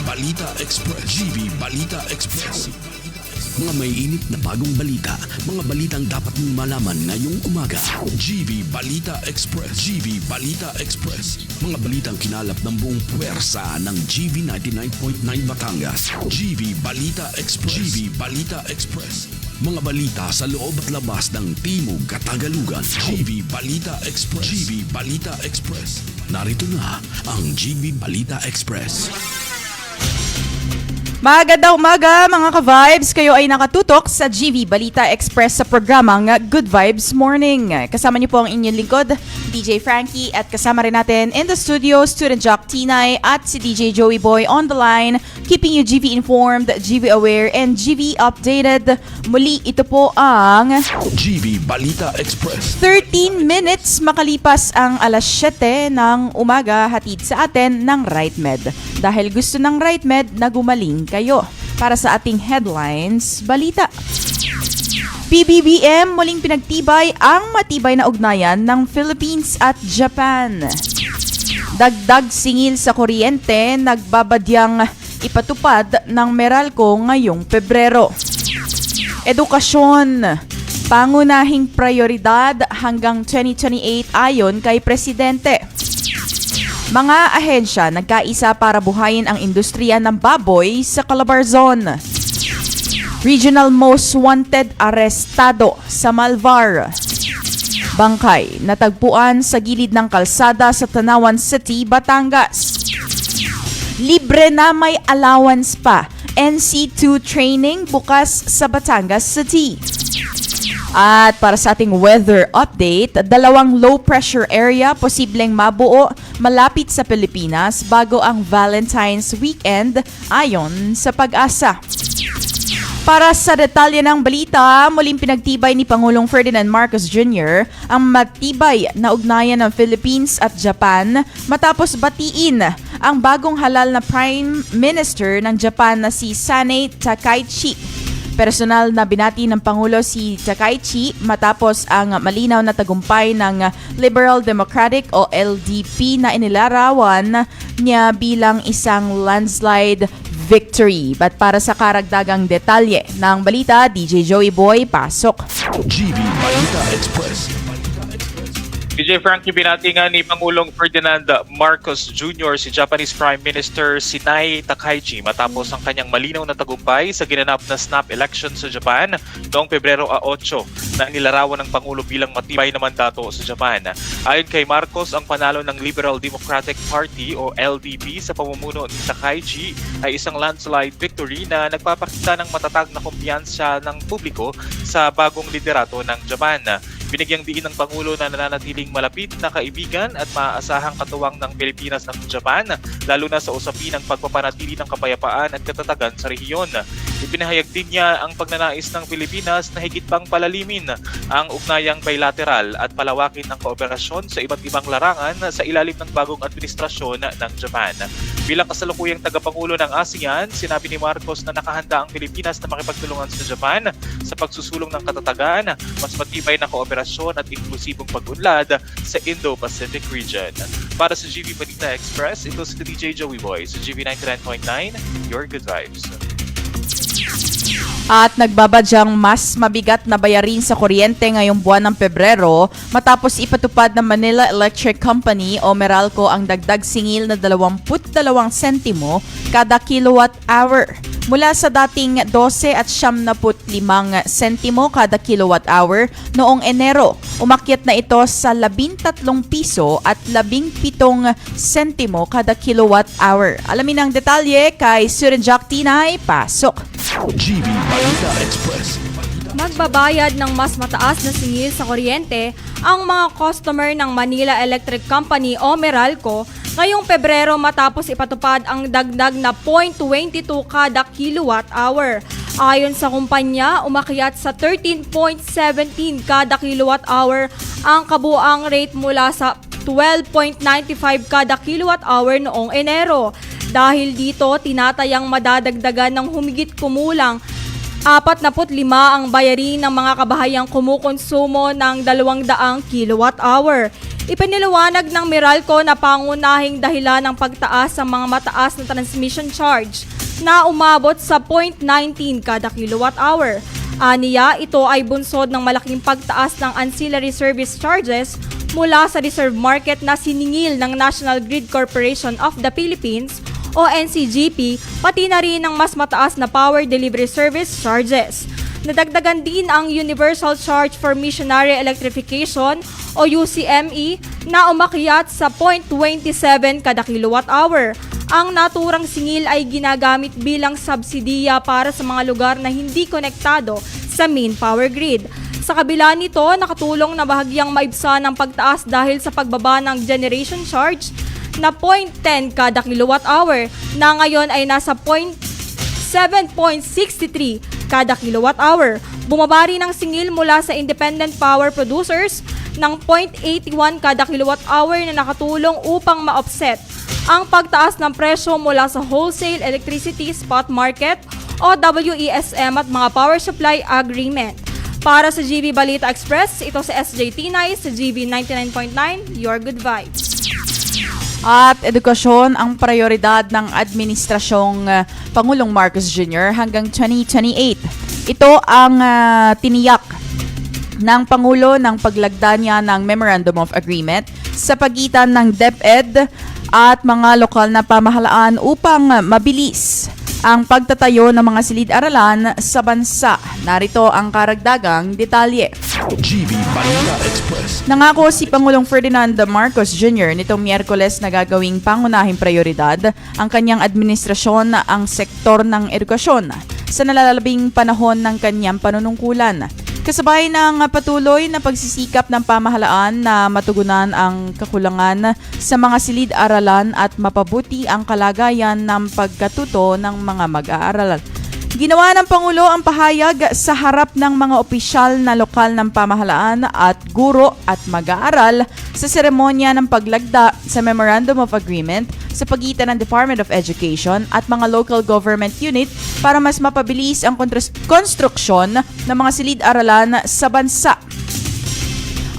Balita Express. GB Balita Express. Mga may init na bagong balita, mga balitang dapat mong malaman ngayong umaga. GB Balita Express. GB Balita Express. Mga balitang kinalap ng buong puwersa ng GB 99.9 Batangas. GB Balita Express. GB Balita Express. Mga balita sa loob at labas ng Timog Katagalugan. GB Balita Express. GB Balita Express. Narito na ang GB Balita Express. Magandang umaga mga ka-vibes, kayo ay nakatutok sa GV Balita Express sa programang Good Vibes Morning. Kasama niyo po ang inyong lingkod, DJ Frankie, at kasama rin natin in the studio, Student Jock Tinay at si DJ Joey Boy on the line, keeping you GV informed, GV aware, and GV updated. Muli, ito po ang GV Balita Express. 13 minutes makalipas ang alas 7 ng umaga, hatid sa atin ng RightMed. Dahil gusto ng RightMed na gumaling kayo. Para sa ating headlines, balita. PBBM muling pinagtibay ang matibay na ugnayan ng Philippines at Japan. Dagdag singil sa kuryente, nagbabadyang ipatupad ng Meralco ngayong Pebrero. Edukasyon, pangunahing prioridad hanggang 2028 ayon kay Presidente. Mga ahensya nagkaisa para buhayin ang industriya ng baboy sa Calabarzon. Regional Most Wanted arestado sa Malvar. Bangkay natagpuan sa gilid ng kalsada sa Tanawan City, Batangas. Libre na may allowance pa. NC2 training bukas sa Batangas City. At para sa ating weather update, 2 low pressure area posibleng mabuo malapit sa Pilipinas bago ang Valentine's weekend ayon sa Pag-asa. Para sa detalye ng balita, muling pinagtibay ni Pangulong Ferdinand Marcos Jr. ang matibay na ugnayan ng Philippines at Japan matapos batiin ang bagong halal na Prime Minister ng Japan na si Sanei Takaichi. Personal na binati ng Pangulo si Takaichi matapos ang malinaw na tagumpay ng Liberal Democratic o LDP na inilarawan niya bilang isang landslide victory. But para sa karagdagang detalye ng balita, DJ Joey Boy, pasok. GB Balita Express. DJ Frankie, binati nga ni Pangulong Ferdinand Marcos Jr. si Japanese Prime Minister Sanei Takaichi matapos ang kanyang malinaw na tagumpay sa ginanap na snap election sa Japan noong Pebrero 8 na nilarawan ng Pangulo bilang matibay na mandato sa Japan. Ayon kay Marcos, ang panalo ng Liberal Democratic Party o LDP sa pamumuno ni Takaichi ay isang landslide victory na nagpapakita ng matatag na kumpiyansa ng publiko sa bagong liderato ng Japan. Binigyang diin ng Pangulo na nananatiling malapit na kaibigan at maaasahang katuwang ng Pilipinas ng Japan, lalo na sa usapin ng pagpapanatili ng kapayapaan at katatagan sa rehiyon. Ipinahayag din niya ang pagnanais ng Pilipinas na higit pang palalimin ang ugnayang bilateral at palawakin ang kooperasyon sa iba't ibang larangan sa ilalim ng bagong administrasyon ng Japan. Bilang kasalukuyang tagapangulo ng ASEAN, sinabi ni Marcos na nakahanda ang Pilipinas na makipagtulungan sa Japan sa pagsusulong ng katatagan, mas matibay na kooperasyon at inklusibong pag-unlad sa Indo-Pacific region. Para sa GV Balita Express, ito si DJ Joey Boy sa GV 99.9, Your Good Vibes. At nagbabadyang mas mabigat na bayarin sa kuryente ngayong buwan ng Pebrero matapos ipatupad ng Manila Electric Company o Meralco ang dagdag singil na 22 sentimo kada kilowatt hour. Mula sa dating 12 at 75 sentimo kada kilowatt hour noong Enero, umakyat na ito sa 13 piso at 17 sentimo kada kilowatt hour. Alamin ang detalye kay Student Jock Tinay, pasok. GB Balita Express. Magbabayad ng mas mataas na singil sa kuryente ang mga customer ng Manila Electric Company o Meralco ngayong Pebrero matapos ipatupad ang dagdag na 0.22 kada kilowatt hour. Ayon sa kumpanya, umakyat sa 13.17 kada kilowatt hour ang kabuang rate mula sa 12.95 kada kilowatt hour noong Enero. Dahil dito, tinatayang madadagdagan ng humigit kumulang 45 ang bayarin ng mga kabahayang kumukonsumo ng 200 kilowatt hour. Ipiniliwanag ng Meralco na pangunahing dahilan ng pagtaas ng mga mataas na transmission charge na umabot sa 0.19 kada kilowatt hour. Aniya, ito ay bunsod ng malaking pagtaas ng ancillary service charges mula sa reserve market na siningil ng National Grid Corporation of the Philippines o NCGP, pati na rin ng mas mataas na power delivery service charges. Nadagdagan din ang Universal Charge for Missionary Electrification o UCME na umakyat sa 0.27 kada kilowatt hour. Ang naturang singil ay ginagamit bilang subsidiya para sa mga lugar na hindi konektado sa main power grid. Sa kabila nito, nakatulong na bahagyang maibsan ang pagtaas dahil sa pagbaba ng generation charge na 0.10 kada kilowatt hour na ngayon ay nasa 7.63 kada kilowatt hour. Bumaba rin ang singil mula sa independent power producers ng 0.81 kada kilowatt hour na nakatulong upang ma-offset ang pagtaas ng presyo mula sa wholesale electricity spot market o WESM at mga power supply agreement. Para sa GB Balita Express, ito si SJ Tinay sa GB 99.9, Your Good Vibes. At edukasyon ang prioridad ng Administrasyong Pangulong Marcos Jr. hanggang 2028. Ito ang tiniyak ng Pangulo ng paglagda niya ng Memorandum of Agreement sa pagitan ng DepEd at mga lokal na pamahalaan upang mabilis ang pagtatayo ng mga silid-aralan sa bansa. Narito ang karagdagang detalye. GB Balita Express. Nangako si Pangulong Ferdinand Marcos Jr. nitong Miyerkules na gagawing pangunahing prioridad ang kanyang administrasyon ang sektor ng edukasyon sa nalalabing panahon ng kanyang panunungkulan. Kasabay ng patuloy na pagsisikap ng pamahalaan na matugunan ang kakulangan sa mga silid-aralan at mapabuti ang kalagayan ng pagkatuto ng mga mag-aaral. Ginawa ng Pangulo ang pahayag sa harap ng mga opisyal na lokal ng pamahalaan at guro at mag-aaral sa seremonya ng paglagda sa Memorandum of Agreement sa pagitan ng Department of Education at mga local government unit para mas mapabilis ang konstruksyon ng mga silid-aralan sa bansa.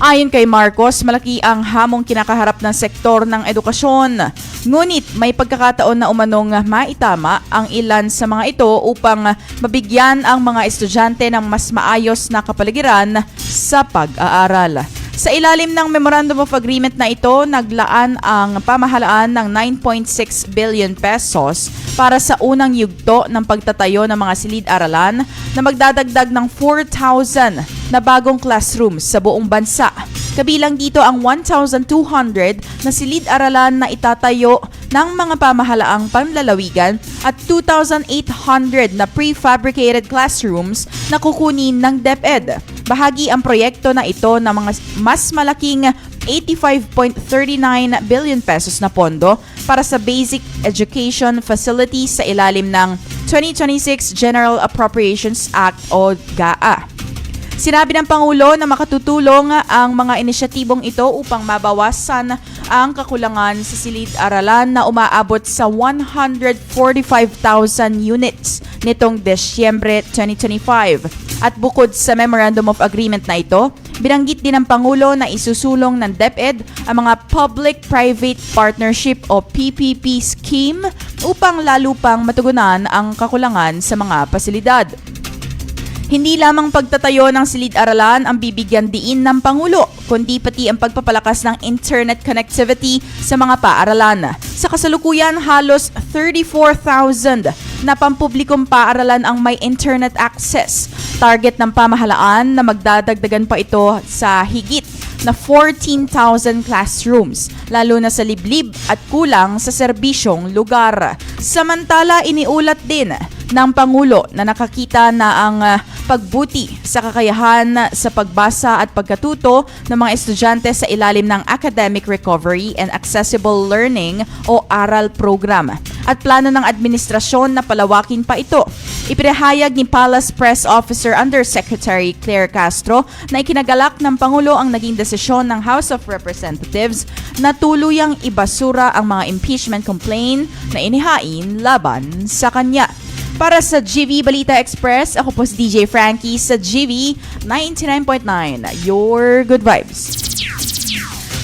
Ayon kay Marcos, malaki ang hamong kinakaharap ng sektor ng edukasyon. Ngunit may pagkakataon na umanong maitama ang ilan sa mga ito upang mabigyan ang mga estudyante ng mas maayos na kapaligiran sa pag-aaral. Sa ilalim ng Memorandum of Agreement na ito, naglaan ang pamahalaan ng 9.6 billion pesos para sa unang yugto ng pagtatayo ng mga silid-aralan na magdadagdag ng 4,000 na bagong classrooms sa buong bansa. Kabilang dito ang 1,200 na silid-aralan na itatayo ng mga pamahalaang panlalawigan at 2,800 na prefabricated classrooms na kukunin ng DepEd. Bahagi ang proyekto na ito ng mga mas malaking 85.39 billion pesos na pondo para sa basic education facilities sa ilalim ng 2026 General Appropriations Act o GAA. Sinabi ng Pangulo na makatutulong ang mga inisyatibong ito upang mabawasan ang kakulangan sa silid-aralan na umaabot sa 145,000 units nitong Desyembre 2025. At bukod sa Memorandum of Agreement na ito, binanggit din ng Pangulo na isusulong ng DepEd ang mga Public-Private Partnership o PPP scheme upang lalo pang matugunan ang kakulangan sa mga pasilidad. Hindi lamang pagtatayo ng silid-aralan ang bibigyan diin ng Pangulo, kundi pati ang pagpapalakas ng internet connectivity sa mga paaralan. Sa kasalukuyan, halos 34,000 na pampublikong paaralan ang may internet access. Target ng pamahalaan na magdadagdagan pa ito sa higit na 14,000 classrooms, lalo na sa liblib at kulang sa serbisyong lugar. Samantala, iniulat din ng Pangulo na nakakita na ang pagbuti sa kakayahan sa pagbasa at pagkatuto ng mga estudyante sa ilalim ng Academic Recovery and Accessible Learning o ARAL program at plano ng administrasyon na palawakin pa ito. Ipinahayag ni Palace Press Officer Undersecretary Claire Castro na ikinagalak ng Pangulo ang naging desisyon ng House of Representatives na tuluyang ibasura ang mga impeachment complaint na inihain laban sa kanya. Para sa GV Balita Express, ako po si DJ Frankie sa GV 99.9, Your Good Vibes.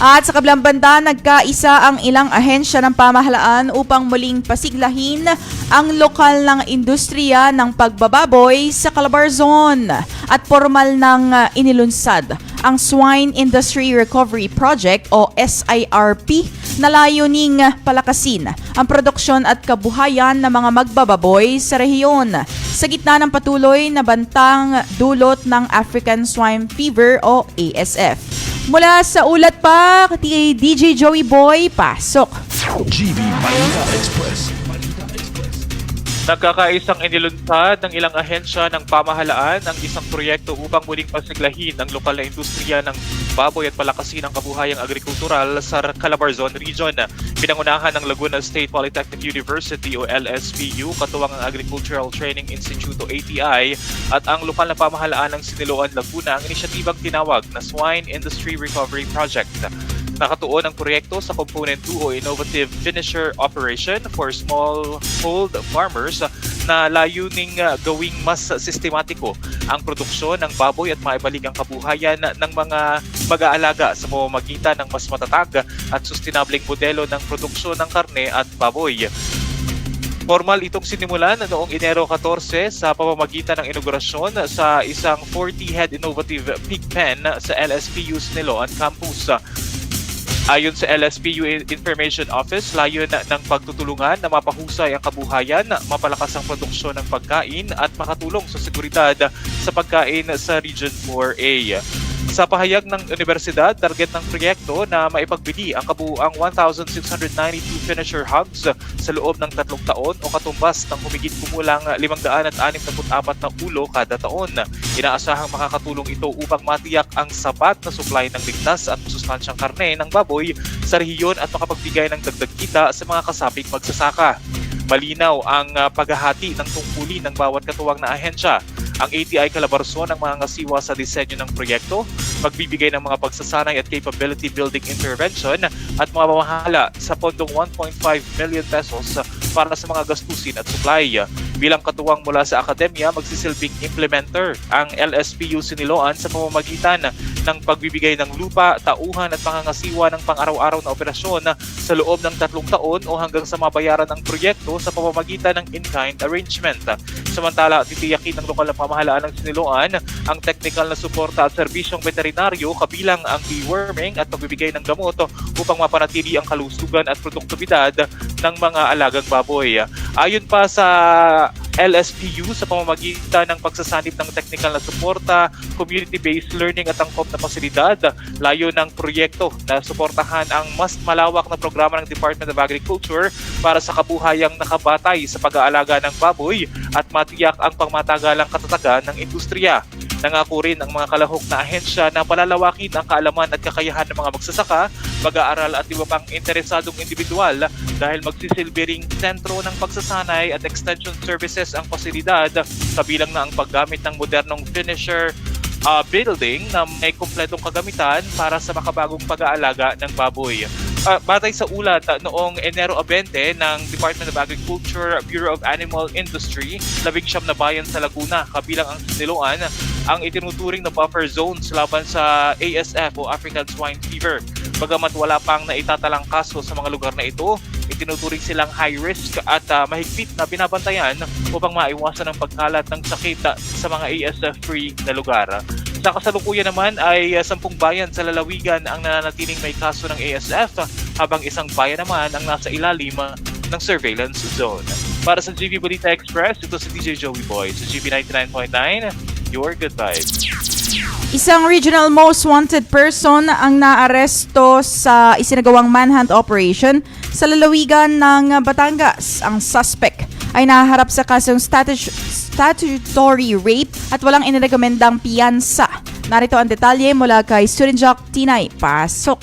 At sa kabilang banda, nagkaisa ang ilang ahensya ng pamahalaan upang muling pasiglahin ang lokal ng industriya ng pagbababoy sa Calabarzon at formal ng inilunsad ang Swine Industry Recovery Project o SIRP na layuning palakasin ang produksyon at kabuhayan ng mga magbababoy sa rehiyon sa gitna ng patuloy na bantang dulot ng African Swine Fever o ASF. Mula sa ulat pa, kay DJ Joey Boy, pasok. GB Balita Express. Nagkakaisang inilunsad ng ilang ahensya ng pamahalaan ang isang proyekto upang muling pasiglahin ang lokal na industriya ng baboy at palakasin ang kabuhayang agrikultural sa Calabarzon Region. Pinangunahan ng Laguna State Polytechnic University o LSPU, katuwang ang Agricultural Training Institute o ATI at ang lokal na pamahalaan ng Siniloan, Laguna ang inisyatibang tinawag na Swine Industry Recovery Project. Nakatuon ang proyekto sa Component 2 o Innovative Finisher Operation for Smallhold Farmers na layuning gawing mas sistematiko ang produksyon ng baboy at maibalik ang kabuhayan ng mga mag-aalaga sa pamamagitan ng mas matatag at sustainableng modelo ng produksyon ng karne at baboy. Formal itong sinimulan noong Enero 14 sa pamamagitan ng inaugurasyon sa isang 40-head innovative pig pen sa LSPU Siniloan Campus. Ayon sa LSPU Information Office, layon ng pagtutulungan na mapahusay ang kabuhayan, mapalakas ang produksyon ng pagkain at makatulong sa seguridad sa pagkain sa Region 4A. Sa pahayag ng universidad, target ng proyekto na maipagbili ang kabuuang 1,692 finisher hogs sa loob ng 3 taon o katumbas ng humigit kumulang 564 na ulo kada taon. Inaasahang makakatulong ito upang matiyak ang sapat na supply ng ligtas at masustansyang karne ng baboy sa rehiyon at makapagbigay ng dagdag kita sa mga kasabing magsasaka. Malinaw ang paghahati ng tungkulin ng bawat katuwang na ahensya. Ang ATI Calabarzon ang mga ngasiwa sa disenyo ng proyekto, magbibigay ng mga pagsasanay at capability building intervention at mga mamahala sa pondong 1.5 million pesos para sa mga gastusin at supply. Bilang katuwang mula sa akademya, magsisilbing implementer ang LSPU Siniloan sa pamamagitan ng pagbibigay ng lupa, tauhan at pangangasiwa ng pang-araw-araw na operasyon sa loob ng 3 taon o hanggang sa mabayaran ang proyekto sa pamamagitan ng in-kind arrangement. Samantala, titiyakin ng lokal na pamahalaan ng Siniloan ang technical na suporta at serbisyong veterinaryo kabilang ang deworming at pagbibigay ng gamot upang mapanatili ang kalusugan at produktibidad ng mga alagang baboy. Ayon pa sa LSPU, sa pamamagitan ng pagsasanib ng technical na suporta, community-based learning at angkop na pasilidad, layo ng proyekto na suportahan ang mas malawak na programa ng Department of Agriculture para sa kabuhayang nakabatay sa pag-aalaga ng baboy at matiyak ang pangmatagalang katatagan ng industriya. Nangako rin ang mga kalahok na ahensya na palalawakin ang kaalaman at kakayahan ng mga magsasaka, mag-aaral at iba pang interesadong individual dahil magsisilbi ring sentro ng pagsasanay at extension services ang pasilidad, kabilang na ang paggamit ng modernong finisher building na may kumpletong kagamitan para sa makabagong pag-aalaga ng baboy. Batay sa ulat noong Enero 20 ng Department of Agriculture, Bureau of Animal Industry, 19 na bayan sa Laguna, kabilang ang Siniloan, ang itinuturing na buffer zones laban sa ASF o African Swine Fever. Bagamat wala pang naitatalang kaso sa mga lugar na ito, itinuturing silang high risk at mahigpit na binabantayan upang maiwasan ang pagkalat ng sakit sa mga ASF-free na lugar. Sa kasalukuyan naman ay 10 bayan sa lalawigan ang nananatiling may kaso ng ASF, habang isang bayan naman ang nasa ilalim ng surveillance zone. Para sa GB Balita Express, ito si DJ Joey Boy sa GB 99.9, your good vibes. Isang regional most wanted person ang naaresto sa isinagawang manhunt operation sa lalawigan ng Batangas. Ang suspect ay nahaharap sa kasong statutory rape at walang inirekomendang piyansa. Narito ang detalye mula kay Student Jock Tinay. Pasok!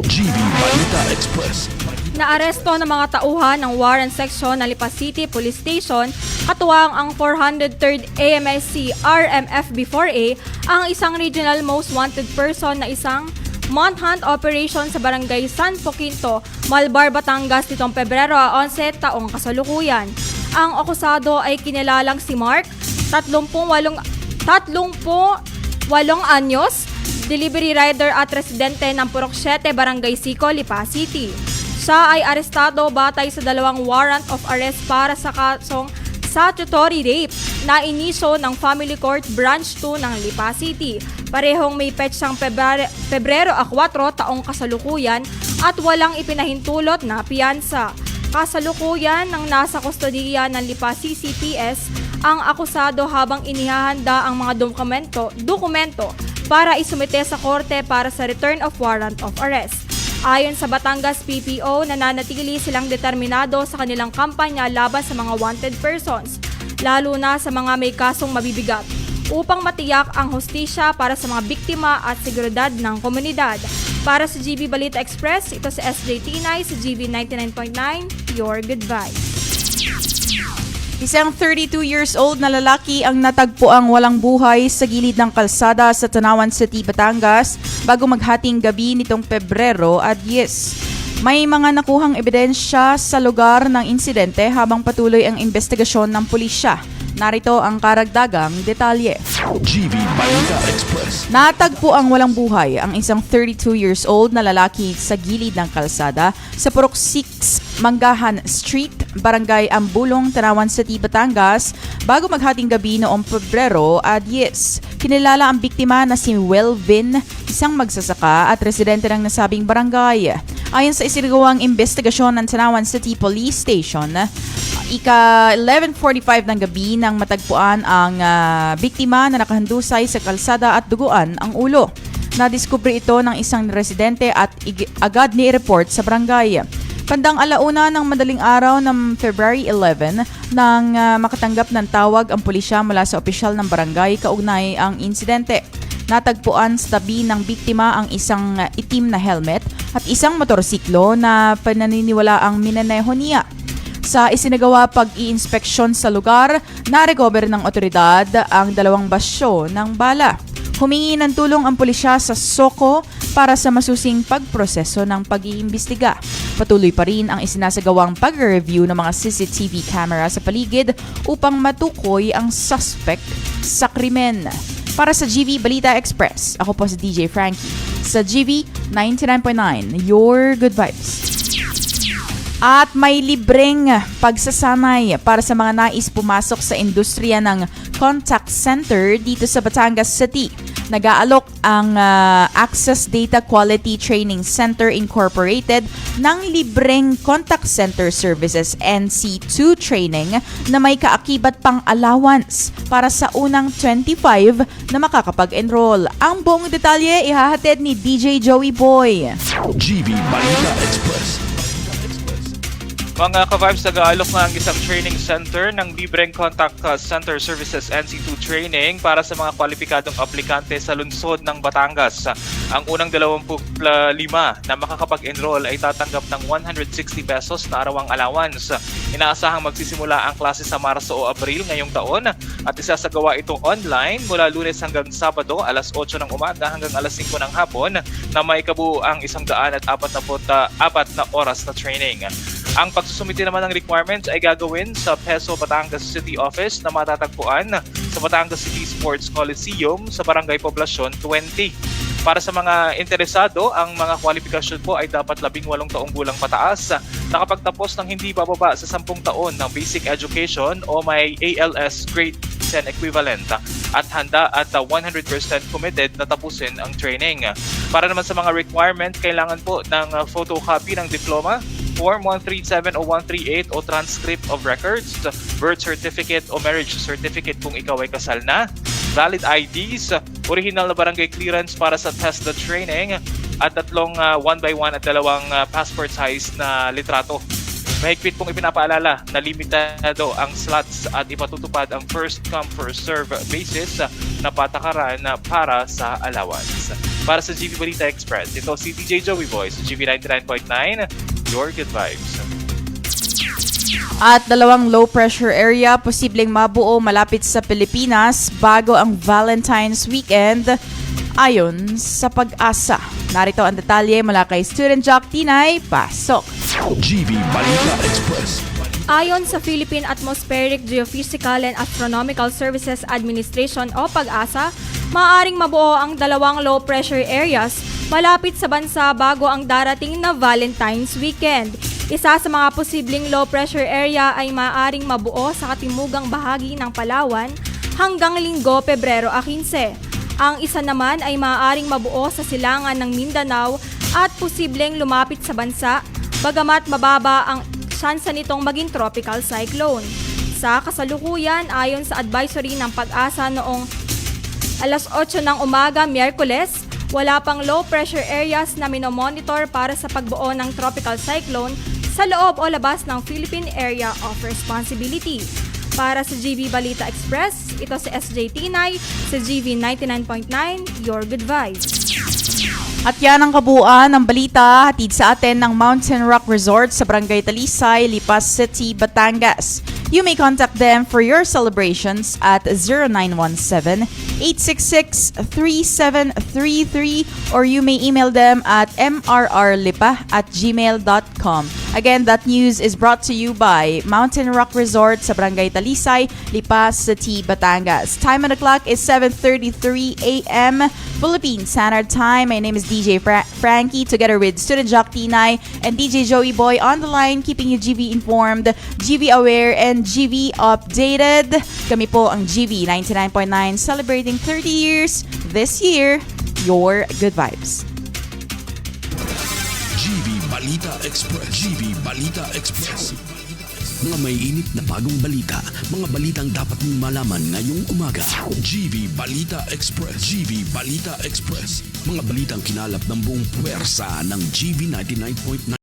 GB Balita Express. Naaresto ng mga tauhan ng Warren Section ng Lipa City Police Station, katuwang ang 403rd AMSC RMFB4A, ang isang regional most wanted person na isang manhunt operation sa barangay San Jacinto, Malbar, Batangas nitong Pebrero 11 taong kasalukuyan. Ang akusado ay kinilalang si Mark, 38 anyos, delivery rider at residente ng Purok 7, Barangay Sico, Lipa City. Siya ay arestado batay sa 2 warrant of arrest para sa kasong statutory rape na iniso ng Family Court Branch 2 ng Lipa City. Parehong may petsang Pebrero 4 taong kasalukuyan at walang ipinahintulot na piyansa. Kasalukuyan ng nasa kustodiya ng Lipa CCPS ang akusado habang inihahanda ang mga dokumento para isumite sa korte para sa return of warrant of arrest. Ayon sa Batangas PPO, nananatili silang determinado sa kanilang kampanya laban sa mga wanted persons, lalo na sa mga may kasong mabibigat, upang matiyak ang hustisya para sa mga biktima at seguridad ng komunidad. Para sa GB Balita Express, ito si SJ Tinay sa GB 99.9, Your Good Vibes. Isang 32 years old na lalaki ang natagpuang walang buhay sa gilid ng kalsada sa Tanawan City, Batangas bago maghating gabi nitong Pebrero at may mga nakuhang ebidensya sa lugar ng insidente habang patuloy ang investigasyon ng pulisya. Narito ang karagdagang detalye. GB Balita Express. Natagpo ang walang buhay ang isang 32 years old na lalaki sa gilid ng kalsada sa Purok 6 Manggahan Street, Barangay Ambulong, Tanawan City, Batangas bago maghating gabi noong Pebrero at Kinilala ang biktima na si Welvin, isang magsasaka at residente ng nasabing barangay. Ayon sa isinagawang investigasyon ng Tanawan City Police Station, ika 11:45 ng gabi nang matagpuan ang biktima na nakahandusay sa kalsada at duguan ang ulo. Nadiskubre ito ng isang residente at agad ni-report sa barangay. Bandang 1:00 ng madaling araw ng February 11 nang makatanggap ng tawag ang pulisya mula sa opisyal ng barangay kaugnay ang insidente. Natagpuan sa tabi ng biktima ang isang itim na helmet at isang motorsiklo na pananiniwala ang minaneho niya. Sa isinagawa pag-i-inspeksyon sa lugar, na-recover ng otoridad ang 2 basyo ng bala. Humingi ng tulong ang pulisya sa SOCO para sa masusing pagproseso ng pag-iimbestiga. Patuloy pa rin ang isinasagawang pag-review ng mga CCTV camera sa paligid upang matukoy ang suspect sa krimen. Para sa GB Balita Express, ako po si DJ Frankie. Sa GB 99.9, Your Good Vibes. At may libreng pagsasanay para sa mga nais pumasok sa industriya ng contact center dito sa Batangas City. Nag-aalok ang Access Data Quality Training Center Incorporated ng libreng Contact Center Services NC2 training na may kaakibat pang allowance para sa unang 25 na makakapag-enroll. Ang buong detalye ihahatid ni DJ Joey Boy. GB Balita Express. Mga ka-vibes, nag-aalok nga ang isang training center ng libreng Contact Center Services NC2 training para sa mga kwalipikadong aplikante sa lungsod ng Batangas. Ang unang 25 na makakapag-enroll ay tatanggap ng 160 pesos na arawang allowance. Inaasahang magsisimula ang klase sa Marso o Abril ngayong taon at isasagawa itong online mula Lunes hanggang Sabado alas 8 ng umaga hanggang alas 5 ng hapon na may kabuuang 144 na oras na training. Ang pagsusumite naman ng requirements ay gagawin sa Peso Batangas City Office na matatagpuan sa Batangas City Sports Coliseum sa Barangay Poblacion 20. Para sa mga interesado, ang mga kwalifikasyon po ay dapat 18 taong gulang pataas, nakapagtapos ng hindi bababa sa 10 taon ng basic education o may ALS grade 10 equivalent at handa at 100% committed na tapusin ang training. Para naman sa mga requirement, kailangan po ng photocopy ng diploma, Form 137 o 138 o transcript of records, birth certificate o marriage certificate kung ikaw ay kasal na, valid IDs, original na barangay clearance para sa test the training, at 3 1x1 at 2 passport size na litrato. Mahigpit pong ipinapaalala na limitado ang slots at ipatutupad ang first come first serve basis na patakaran para sa allowance. Para sa GB Balita Express, ito si DJ Joey Boy sa GB 99.9, Your Good Vibes. At 2 low pressure area posibleng mabuo malapit sa Pilipinas bago ang Valentine's Weekend ayon sa Pag-asa. Narito ang detalye mula kay Student Jock Tinay. Pasok! GB Balita Express. Ayon sa Philippine Atmospheric Geophysical and Astronomical Services Administration o PAGASA, maaaring mabuo ang dalawang low pressure areas malapit sa bansa bago ang darating na Valentine's Weekend. Isa sa mga posibleng low pressure area ay maaaring mabuo sa katimugang bahagi ng Palawan hanggang Linggo, Pebrero 15. Ang isa naman ay maaaring mabuo sa silangan ng Mindanao at posibleng lumapit sa bansa, bagamat mababa ang tsansa nitong maging tropical cyclone. Sa kasalukuyan, ayon sa advisory ng PAGASA noong alas 8 ng umaga, Miyerkules, wala pang low pressure areas na minomonitor para sa pagbuo ng tropical cyclone sa loob o labas ng Philippine Area of Responsibility. Para sa GV Balita Express, ito si SJ Tinay sa GV 99.9, Your Good Vibes. At yan ang kabuuan ng balita hatid sa atin ng Mountain Rock Resort sa Barangay Talisay, Lipas City, Batangas. You may contact them for your celebrations at 0917-866-3733 or you may email them at mrrlipa@gmail.com. Again, that news is brought to you by Mountain Rock Resort sa Barangay Talisay, Lipas City, Batangas. Time on the clock is 7:33 a.m. Philippine Standard Time. My name is DJ Frankie together with Student Jock Tinay and DJ Joey Boy on the line, keeping you GV informed, GV aware, and GV updated. Kami po ang GV 99.9 celebrating 30 years this year. Your good vibes. GV Balita Express. GV Balita Express. Mga may init na bagong balita. Mga balitang dapat mong malaman ngayong umaga. GV Balita Express. GV Balita Express. Mga balitang kinalap ng buong puwersa ng GV 99.9.